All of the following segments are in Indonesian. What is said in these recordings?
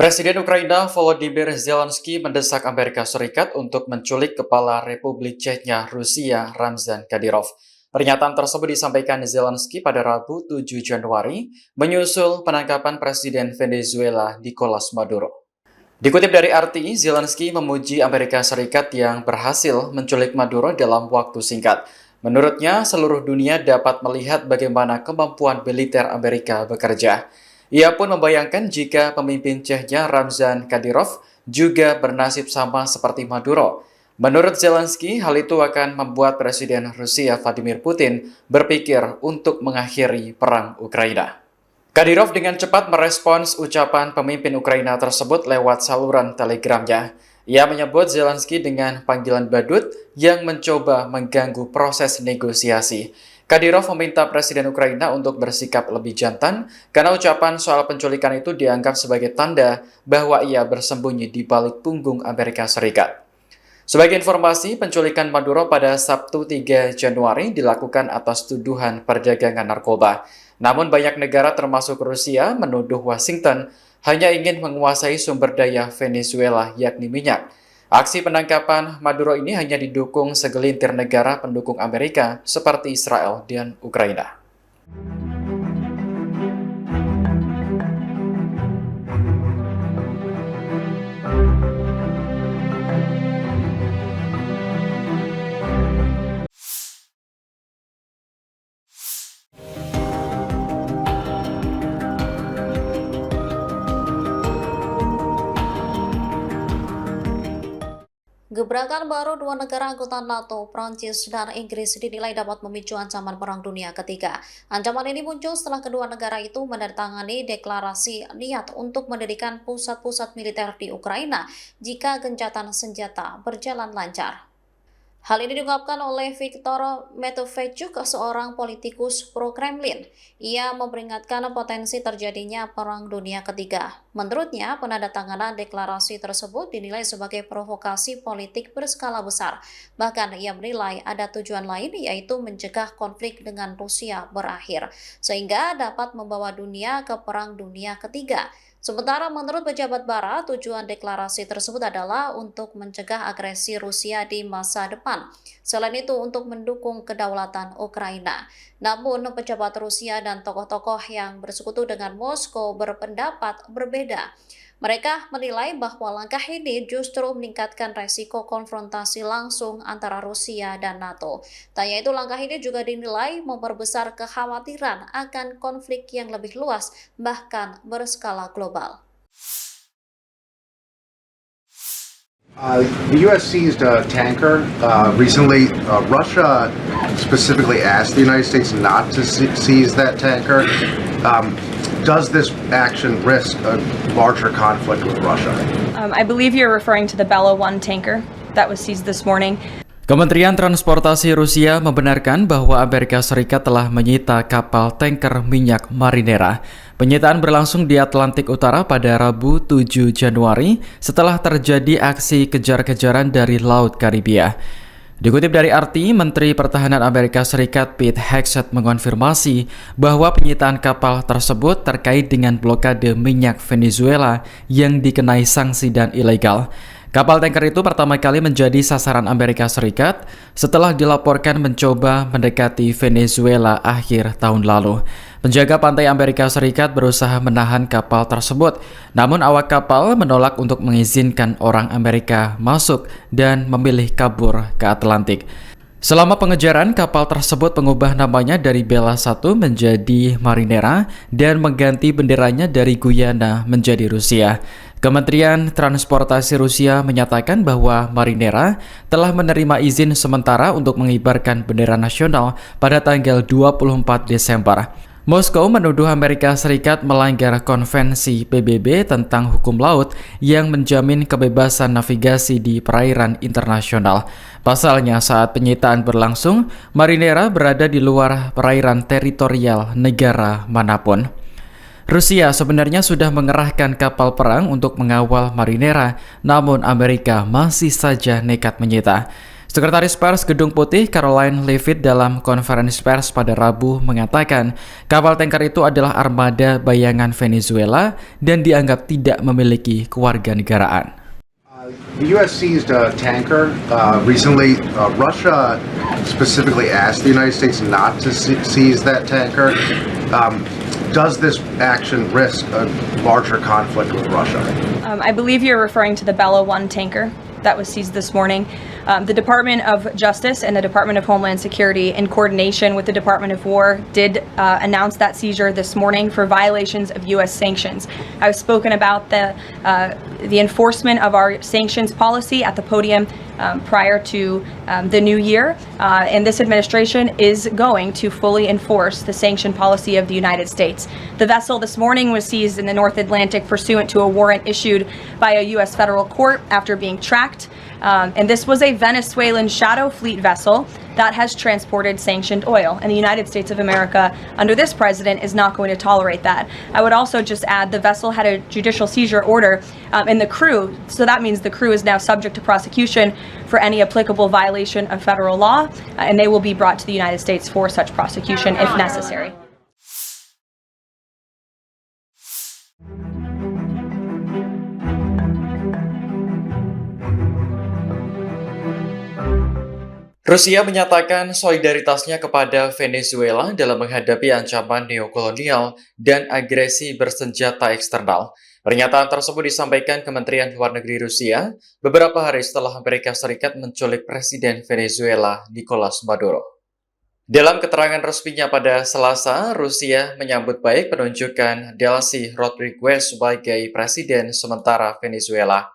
Presiden Ukraina Volodymyr Zelensky mendesak Amerika Serikat untuk menculik Kepala Republik Chechnya Rusia Ramzan Kadyrov. Pernyataan tersebut disampaikan Zelensky pada Rabu 7 Januari, menyusul penangkapan Presiden Venezuela Nicolas Maduro. Dikutip dari RT, Zelensky memuji Amerika Serikat yang berhasil menculik Maduro dalam waktu singkat. Menurutnya, seluruh dunia dapat melihat bagaimana kemampuan militer Amerika bekerja. Ia pun membayangkan jika pemimpin Chechnya Ramzan Kadyrov juga bernasib sama seperti Maduro. Menurut Zelensky, hal itu akan membuat Presiden Rusia Vladimir Putin berpikir untuk mengakhiri perang Ukraina. Kadyrov dengan cepat merespons ucapan pemimpin Ukraina tersebut lewat saluran telegramnya. Ia menyebut Zelensky dengan panggilan badut yang mencoba mengganggu proses negosiasi. Kadyrov meminta Presiden Ukraina untuk bersikap lebih jantan karena ucapan soal penculikan itu dianggap sebagai tanda bahwa ia bersembunyi di balik punggung Amerika Serikat. Sebagai informasi, penculikan Maduro pada Sabtu 3 Januari dilakukan atas tuduhan perdagangan narkoba. Namun banyak negara termasuk Rusia menuduh Washington hanya ingin menguasai sumber daya Venezuela yakni minyak. Aksi penangkapan Maduro ini hanya didukung segelintir negara pendukung Amerika seperti Israel dan Ukraina. Gebrakan baru dua negara anggota NATO, Prancis dan Inggris dinilai dapat memicu ancaman Perang Dunia Ketiga. Ancaman ini muncul setelah kedua negara itu menandatangani deklarasi niat untuk mendirikan pusat-pusat militer di Ukraina jika gencatan senjata berjalan lancar. Hal ini diungkapkan oleh Viktor Medvedchuk, seorang politikus pro-Kremlin. Ia memperingatkan potensi terjadinya Perang Dunia Ketiga. Menurutnya, penandatanganan deklarasi tersebut dinilai sebagai provokasi politik berskala besar. Bahkan ia menilai ada tujuan lain, yaitu mencegah konflik dengan Rusia berakhir, sehingga dapat membawa dunia ke Perang Dunia Ketiga. Sementara menurut pejabat Barat, tujuan deklarasi tersebut adalah untuk mencegah agresi Rusia di masa depan. Selain itu, untuk mendukung kedaulatan Ukraina. Namun, pejabat Rusia dan tokoh-tokoh yang bersekutu dengan Moskow berpendapat berbeda. Mereka menilai bahwa langkah ini justru meningkatkan resiko konfrontasi langsung antara Rusia dan NATO. Tanya itu, langkah ini juga dinilai memperbesar kekhawatiran akan konflik yang lebih luas, bahkan berskala global. The U.S. seized a tanker recently. Russia specifically asked the United States not to seize that tanker. Does this action risk a larger conflict with Russia? I believe you're referring to the Bella 1 tanker that was seized this morning. Kementerian Transportasi Rusia membenarkan bahwa Amerika Serikat telah menyita kapal tanker minyak Marinera. Penyitaan berlangsung di Atlantik Utara pada Rabu 7 Januari setelah terjadi aksi kejar-kejaran dari Laut Karibia. Dikutip dari RT, Menteri Pertahanan Amerika Serikat Pete Hegseth mengonfirmasi bahwa penyitaan kapal tersebut terkait dengan blokade minyak Venezuela yang dikenai sanksi dan ilegal. Kapal tanker itu pertama kali menjadi sasaran Amerika Serikat setelah dilaporkan mencoba mendekati Venezuela akhir tahun lalu. Penjaga pantai Amerika Serikat berusaha menahan kapal tersebut, namun awak kapal menolak untuk mengizinkan orang Amerika masuk dan memilih kabur ke Atlantik. Selama pengejaran, kapal tersebut mengubah namanya dari Bella 1 menjadi Marinera dan mengganti benderanya dari Guyana menjadi Rusia. Kementerian Transportasi Rusia menyatakan bahwa Marinera telah menerima izin sementara untuk mengibarkan bendera nasional pada tanggal 24 Desember. Moskow menuduh Amerika Serikat melanggar konvensi PBB tentang hukum laut yang menjamin kebebasan navigasi di perairan internasional. Pasalnya, saat penyitaan berlangsung, Marinera berada di luar perairan teritorial negara manapun. Rusia sebenarnya sudah mengerahkan kapal perang untuk mengawal Marinera, namun Amerika masih saja nekat menyita. Sekretaris Pers Gedung Putih Caroline Leavitt dalam konferensi pers pada Rabu mengatakan kapal tanker itu adalah armada bayangan Venezuela dan dianggap tidak memiliki kewarganegaraan. The U.S. seized a tanker recently. Russia specifically asked the United States not to seize that tanker. Does this action risk a larger conflict with Russia? I believe you're referring to the Bella 1 tanker that was seized this morning. The Department of Justice and the Department of Homeland Security, in coordination with the Department of War, did announce that seizure this morning for violations of U.S. sanctions. I've spoken about the enforcement of our sanctions policy at the podium prior to the new year, and this administration is going to fully enforce the sanction policy of the United States. The vessel this morning was seized in the North Atlantic pursuant to a warrant issued by a U.S. federal court after being tracked. And this was a Venezuelan shadow fleet vessel that has transported sanctioned oil. And the United States of America, under this president, is not going to tolerate that. I would also just add the vessel had a judicial seizure order, and the crew, so that means the crew is now subject to prosecution for any applicable violation of federal law, and they will be brought to the United States for such prosecution if necessary. Rusia menyatakan solidaritasnya kepada Venezuela dalam menghadapi ancaman neokolonial dan agresi bersenjata eksternal. Pernyataan tersebut disampaikan Kementerian Luar Negeri Rusia beberapa hari setelah Amerika Serikat menculik Presiden Venezuela Nicolas Maduro. Dalam keterangan resminya pada Selasa, Rusia menyambut baik penunjukan Delcy Rodriguez sebagai Presiden sementara Venezuela.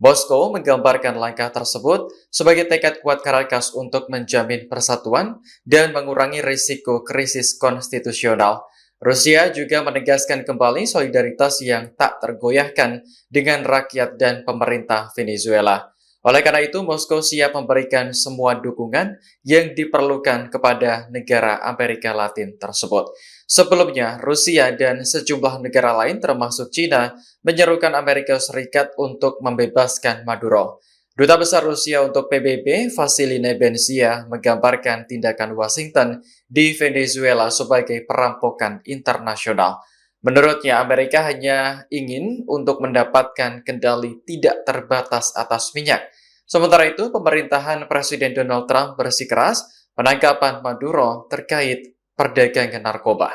Moskow menggambarkan langkah tersebut sebagai tekad kuat Caracas untuk menjamin persatuan dan mengurangi risiko krisis konstitusional. Rusia juga menegaskan kembali solidaritas yang tak tergoyahkan dengan rakyat dan pemerintah Venezuela. Oleh karena itu, Moskow siap memberikan semua dukungan yang diperlukan kepada negara Amerika Latin tersebut. Sebelumnya, Rusia dan sejumlah negara lain termasuk China menyerukan Amerika Serikat untuk membebaskan Maduro. Duta Besar Rusia untuk PBB, Vasily Nebenzia, menggambarkan tindakan Washington di Venezuela sebagai perampokan internasional. Menurutnya, Amerika hanya ingin untuk mendapatkan kendali tidak terbatas atas minyak. Sementara itu, pemerintahan Presiden Donald Trump bersikeras penangkapan Maduro terkait perdagangan narkoba.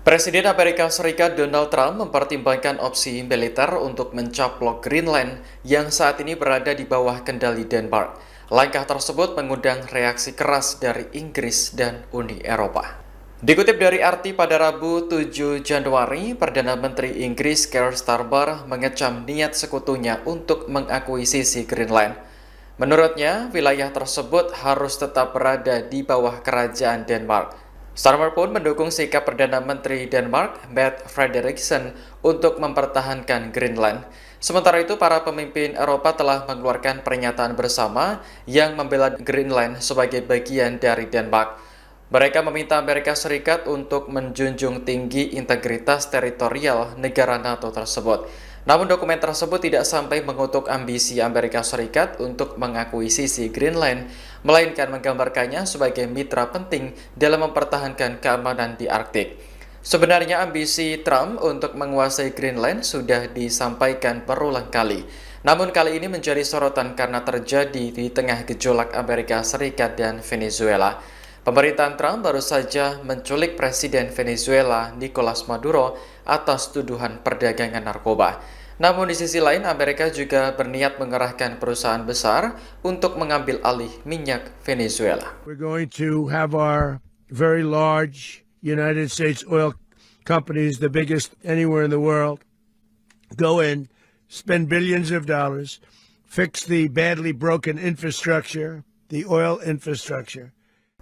Presiden Amerika Serikat Donald Trump mempertimbangkan opsi militer untuk mencaplok Greenland yang saat ini berada di bawah kendali Denmark. Langkah tersebut mengundang reaksi keras dari Inggris dan Uni Eropa. Dikutip dari RT pada Rabu 7 Januari, Perdana Menteri Inggris Keir Starmer mengecam niat sekutunya untuk mengakuisisi Greenland. Menurutnya, wilayah tersebut harus tetap berada di bawah kerajaan Denmark. Starmer pun mendukung sikap Perdana Menteri Denmark, Mette Frederiksen, untuk mempertahankan Greenland. Sementara itu, para pemimpin Eropa telah mengeluarkan pernyataan bersama yang membela Greenland sebagai bagian dari Denmark. Mereka meminta Amerika Serikat untuk menjunjung tinggi integritas teritorial negara NATO tersebut. Namun dokumen tersebut tidak sampai mengutuk ambisi Amerika Serikat untuk mengakuisisi Greenland, melainkan menggambarkannya sebagai mitra penting dalam mempertahankan keamanan di Arktik. Sebenarnya ambisi Trump untuk menguasai Greenland sudah disampaikan berulang kali. Namun kali ini menjadi sorotan karena terjadi di tengah gejolak Amerika Serikat dan Venezuela. Pemerintahan Trump baru saja menculik Presiden Venezuela Nicolas Maduro atas tuduhan perdagangan narkoba. Namun di sisi lain, Amerika juga berniat mengerahkan perusahaan besar untuk mengambil alih minyak Venezuela. We're going to have our very large United States oil companies, the biggest anywhere in the world, go in, spend billions of dollars, fix the badly broken infrastructure, the oil infrastructure.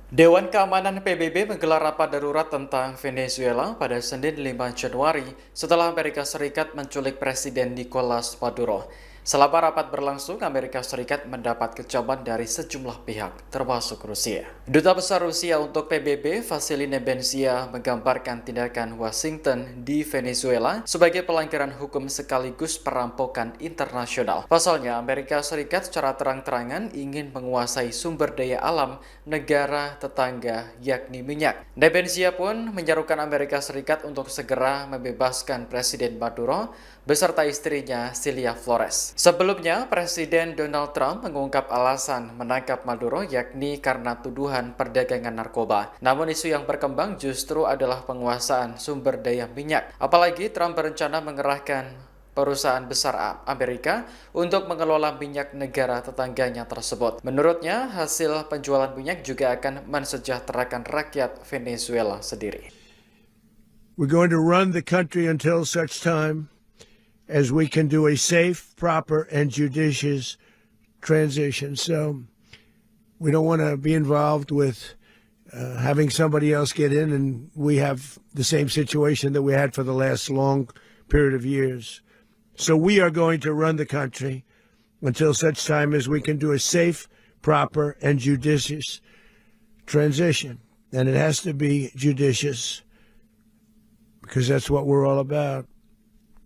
Dewan Keamanan PBB menggelar rapat darurat tentang Venezuela pada Senin 5 Januari setelah Amerika Serikat menculik Presiden Nicolas Maduro. Selama rapat berlangsung, Amerika Serikat mendapat kecaman dari sejumlah pihak, termasuk Rusia. Duta Besar Rusia untuk PBB, Vasily Nebenzia, menggambarkan tindakan Washington di Venezuela sebagai pelanggaran hukum sekaligus perampokan internasional. Pasalnya, Amerika Serikat secara terang-terangan ingin menguasai sumber daya alam negara tetangga, yakni minyak. Nebenzia pun menyerukan Amerika Serikat untuk segera membebaskan Presiden Maduro beserta istrinya Celia Flores. Sebelumnya, Presiden Donald Trump mengungkap alasan menangkap Maduro yakni karena tuduhan perdagangan narkoba. Namun isu yang berkembang justru adalah penguasaan sumber daya minyak. Apalagi Trump berencana mengerahkan perusahaan besar Amerika untuk mengelola minyak negara tetangganya tersebut. Menurutnya, hasil penjualan minyak juga akan mensejahterakan rakyat Venezuela sendiri. We're going to run the country until such time as we can do a safe, proper, and judicious transition. So we don't want to be involved with having somebody else get in and we have the same situation that we had for the last long period of years. So we are going to run the country until such time as we can do a safe, proper, and judicious transition. And it has to be judicious because that's what we're all about.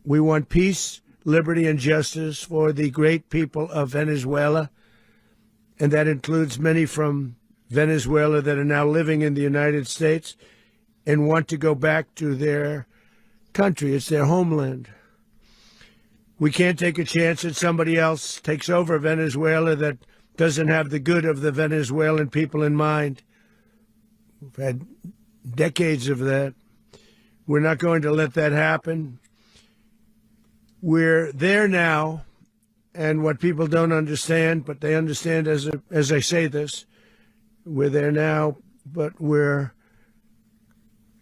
We want peace, liberty, and justice for the great people of Venezuela, and that includes many from Venezuela that are now living in the United States and want to go back to their country. It's their homeland. We can't take a chance that somebody else takes over Venezuela that doesn't have the good of the Venezuelan people in mind. We've had decades of that. We're not going to let that happen. We're there now, and what people don't understand, but they understand as I say this, we're there now, but we're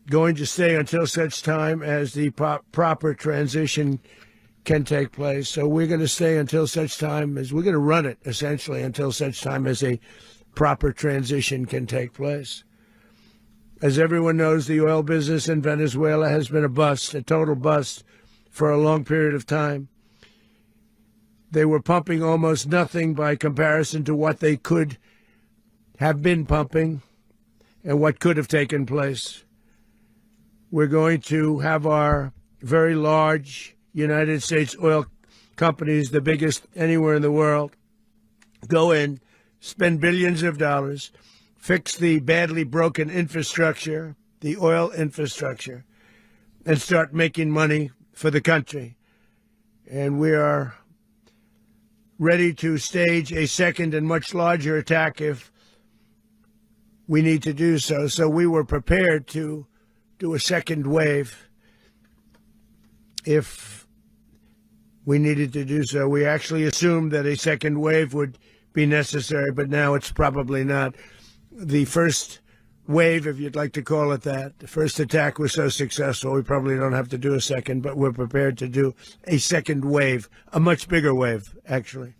going to stay until such time as the proper transition can take place. So we're going to stay until such time as we're going to run it, essentially, until such time as a proper transition can take place. As everyone knows, the oil business in Venezuela has been a bust, a total bust, for a long period of time. They were pumping almost nothing by comparison to what they could have been pumping and what could have taken place. We're going to have our very large United States oil companies, the biggest anywhere in the world, go in, spend billions of dollars, fix the badly broken infrastructure, the oil infrastructure, and start making money for the country. And we are ready to stage a second and much larger attack if we need to do so. So we were prepared to do a second wave if we needed to do so. We actually assumed that a second wave would be necessary, but now it's probably not. The first wave, if you'd like to call it that, the first attack was so successful, we probably don't have to do a second, but we're prepared to do a second wave, a much bigger wave, actually.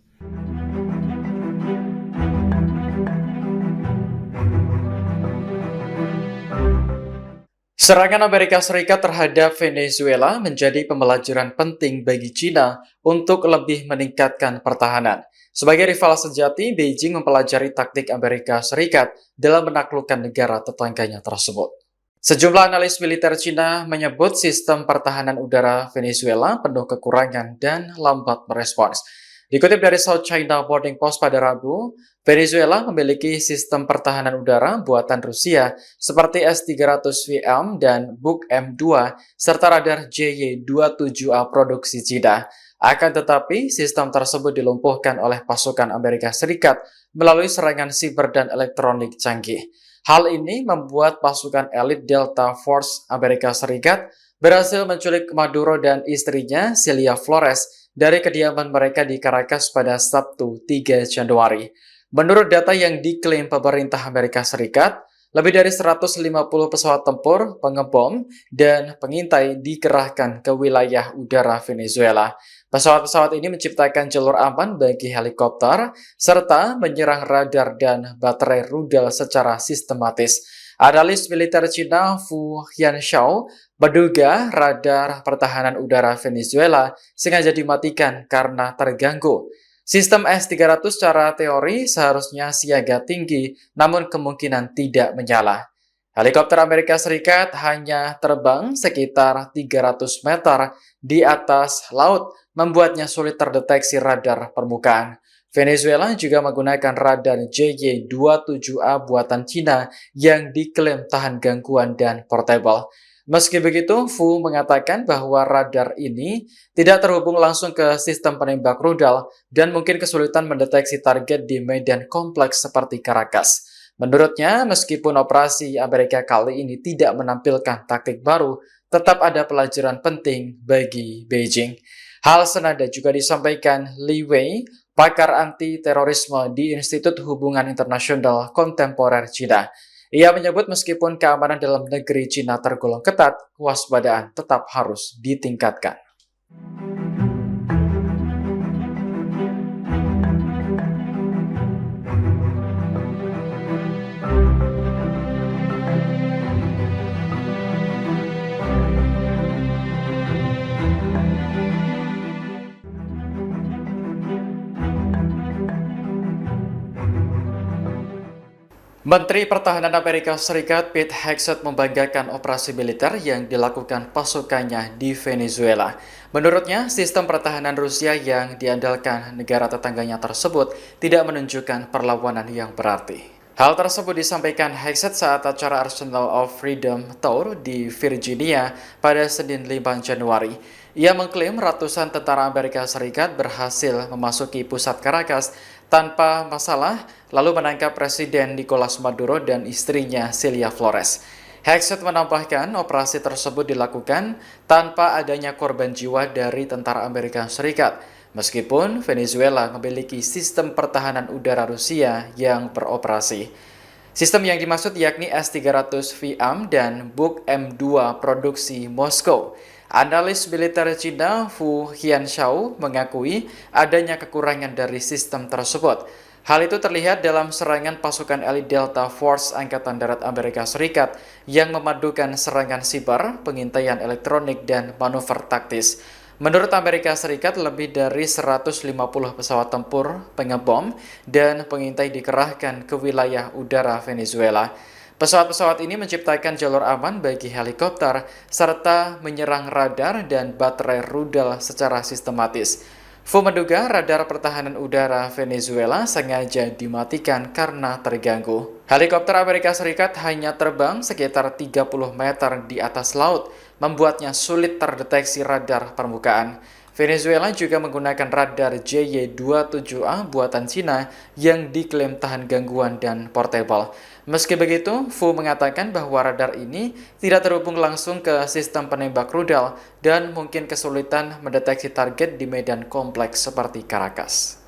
Serangan Amerika Serikat terhadap Venezuela menjadi pembelajaran penting bagi China untuk lebih meningkatkan pertahanan. Sebagai rival sejati, Beijing mempelajari taktik Amerika Serikat dalam menaklukkan negara tetangganya tersebut. Sejumlah analis militer China menyebut sistem pertahanan udara Venezuela penuh kekurangan dan lambat merespons. Dikutip dari South China Morning Post pada Rabu, Venezuela memiliki sistem pertahanan udara buatan Rusia seperti S-300VM dan Buk M2 serta radar JY-27A produksi China. Akan tetapi, sistem tersebut dilumpuhkan oleh pasukan Amerika Serikat melalui serangan siber dan elektronik canggih. Hal ini membuat pasukan elit Delta Force Amerika Serikat berhasil menculik Maduro dan istrinya Celia Flores dari kediaman mereka di Caracas pada Sabtu 3 Januari. Menurut data yang diklaim pemerintah Amerika Serikat, lebih dari 150 pesawat tempur, pengebom, dan pengintai dikerahkan ke wilayah udara Venezuela. Pesawat-pesawat ini menciptakan jalur aman bagi helikopter, serta menyerang radar dan baterai rudal secara sistematis. Analis militer Cina Fu Yanshao menduga radar pertahanan udara Venezuela sengaja dimatikan karena terganggu. Sistem S-300 secara teori seharusnya siaga tinggi, namun kemungkinan tidak menyala. Helikopter Amerika Serikat hanya terbang sekitar 300 meter di atas laut, membuatnya sulit terdeteksi radar permukaan. Venezuela juga menggunakan radar JY-27A buatan Cina yang diklaim tahan gangguan dan portable. Meski begitu, Fu mengatakan bahwa radar ini tidak terhubung langsung ke sistem penembak rudal dan mungkin kesulitan mendeteksi target di medan kompleks seperti Caracas. Menurutnya, meskipun operasi Amerika kali ini tidak menampilkan taktik baru, tetap ada pelajaran penting bagi Beijing. Hal senada juga disampaikan Li Wei, pakar anti-terorisme di Institut Hubungan Internasional Kontemporer Cina. Ia menyebut meskipun keamanan dalam negeri Cina tergolong ketat, kewaspadaan tetap harus ditingkatkan. Menteri Pertahanan Amerika Serikat Pete Hegseth membanggakan operasi militer yang dilakukan pasukannya di Venezuela. Menurutnya, sistem pertahanan Rusia yang diandalkan negara tetangganya tersebut tidak menunjukkan perlawanan yang berarti. Hal tersebut disampaikan Hegseth saat acara Arsenal of Freedom Tour di Virginia pada Senin 5 Januari. Ia mengklaim ratusan tentara Amerika Serikat berhasil memasuki pusat Caracas tanpa masalah, lalu menangkap Presiden Nicolas Maduro dan istrinya Celia Flores. Hegseth menambahkan operasi tersebut dilakukan tanpa adanya korban jiwa dari tentara Amerika Serikat, meskipun Venezuela memiliki sistem pertahanan udara Rusia yang beroperasi. Sistem yang dimaksud yakni S-300 VM dan Buk M2 produksi Moskow. Analis militer Cina Fu Yanshao mengakui adanya kekurangan dari sistem tersebut. Hal itu terlihat dalam serangan pasukan elit Delta Force Angkatan Darat Amerika Serikat yang memadukan serangan siber, pengintaian elektronik, dan manuver taktis. Menurut Amerika Serikat, lebih dari 150 pesawat tempur, pengebom, dan pengintai dikerahkan ke wilayah udara Venezuela. Pesawat-pesawat ini menciptakan jalur aman bagi helikopter, serta menyerang radar dan baterai rudal secara sistematis. Fu menduga radar pertahanan udara Venezuela sengaja dimatikan karena terganggu. Helikopter Amerika Serikat hanya terbang sekitar 30 meter di atas laut, membuatnya sulit terdeteksi radar permukaan. Venezuela juga menggunakan radar JY-27A buatan Cina yang diklaim tahan gangguan dan portable. Meski begitu, Fu mengatakan bahwa radar ini tidak terhubung langsung ke sistem penembak rudal dan mungkin kesulitan mendeteksi target di medan kompleks seperti Caracas.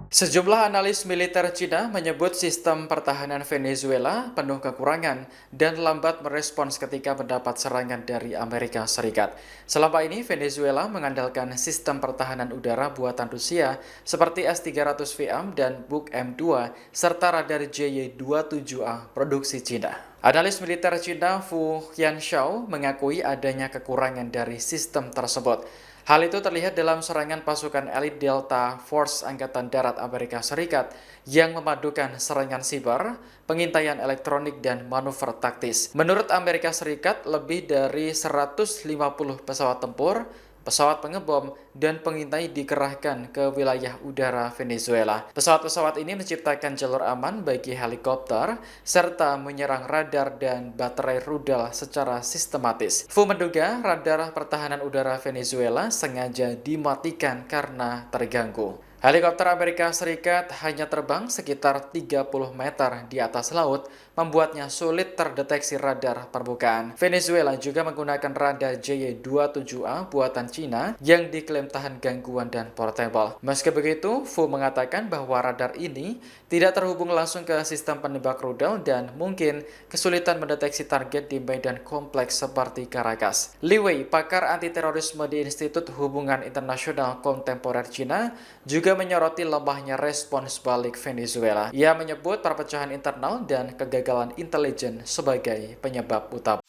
Sejumlah analis militer Cina menyebut sistem pertahanan Venezuela penuh kekurangan dan lambat merespons ketika mendapat serangan dari Amerika Serikat. Selama ini, Venezuela mengandalkan sistem pertahanan udara buatan Rusia seperti S-300 VM dan Buk M2 serta radar JY-27A produksi Cina. Analis militer Cina Fu Yanshao mengakui adanya kekurangan dari sistem tersebut. Hal itu terlihat dalam serangan pasukan elit Delta Force Angkatan Darat Amerika Serikat yang memadukan serangan siber, pengintaian elektronik, dan manuver taktis. Menurut Amerika Serikat, lebih dari 150 pesawat tempur, pesawat pengebom, dan pengintai dikerahkan ke wilayah udara Venezuela. Pesawat-pesawat ini menciptakan jalur aman bagi helikopter, serta menyerang radar dan baterai rudal secara sistematis. Fu menduga radar pertahanan udara Venezuela sengaja dimatikan karena terganggu. Helikopter Amerika Serikat hanya terbang sekitar 30 meter di atas laut, membuatnya sulit terdeteksi radar permukaan. Venezuela juga menggunakan radar JY-27A buatan Cina yang diklaim tahan gangguan dan portable. Meski begitu, Fu mengatakan bahwa radar ini tidak terhubung langsung ke sistem penembak rudal dan mungkin kesulitan mendeteksi target di medan kompleks seperti Caracas. Li Wei, pakar anti-terorisme di Institut Hubungan Internasional Kontemporer Cina, juga menyoroti lemahnya respons balik Venezuela. Ia menyebut perpecahan internal dan kegagalan intelijen sebagai penyebab utama.